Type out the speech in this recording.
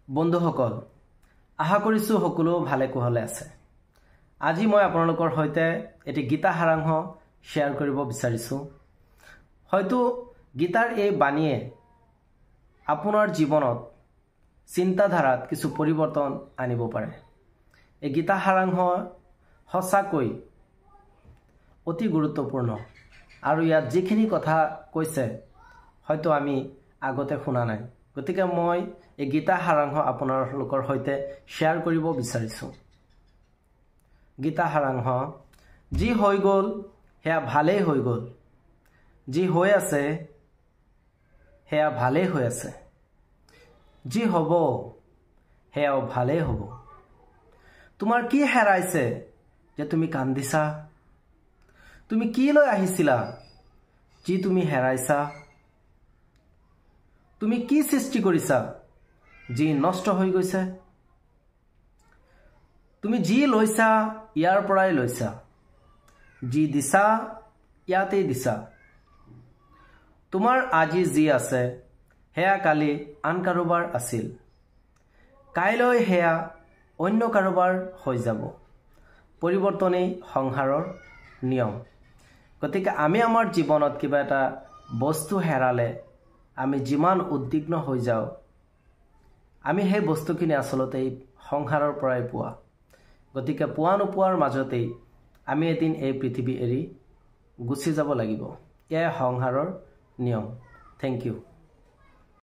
বন্ধুসকল, আশা কৰিছো সকলো ভালে কুশলে আছে। আজি মই আপোনালোকৰ সৈতে এটি গীতা সাৰাংশ শ্বেয়াৰ কৰিব বিচাৰিছো। হয়তো গীতাৰ এই বাণীয়ে আপোনাৰ জীৱনত চিন্তাধাৰাত কিছু পৰিৱৰ্তন আনিব পাৰে। এই গীতা সাৰাংশ সঁচাকৈ অতি গুৰুত্বপূৰ্ণ আৰু ইয়াত যিখিনি কথা কৈছে হয়তো আমি আগতে শুনা নাই। গতিকে মই এই গীতা সাৰাংশ আপোনালোকৰ সৈতে শ্বেয়াৰ কৰিব বিচাৰিছো। গীতা সাৰাংশ: যি হৈ গ'ল সেয়া ভালেই হৈ গ'ল, যি হৈ আছে সেয়া ভালেই হৈ আছে, যি হ'ব সেয়াও ভালেই হ'ব। তোমাৰ কি হেৰাইছে যে তুমি কান্দিছা? তুমি কি লৈ আহিছিলা যি তুমি হেৰাইছা? তুমি কি সৃষ্টি কৰিছা যি নষ্ট হৈ গৈছে? তুমি যি লৈছা ইয়াৰ পৰাই লৈছা, যি দিছা ইয়াতেই দিছা। তোমাৰ আজি যি আছে সেয়া কালি আন কাৰোবাৰ আছিল, কাইলৈ সেয়া অন্য কাৰোবাৰ হৈ যাব। পৰিৱৰ্তনেই সংসাৰৰ নিয়ম। গতিকে আমি আমাৰ জীৱনত কিবা এটা বস্তু হেৰালে আমি যিমান উদ্বিগ্ন হৈ যাওঁ, আমি সেই বস্তুখিনি আচলতে সংসাৰৰ পৰাই পোৱা। গতিকে পোৱা নোপোৱাৰ মাজতেই আমি এদিন এই পৃথিৱী এৰি গুচি যাব লাগিব। এয়া সংসাৰৰ নিয়ম। Thank U.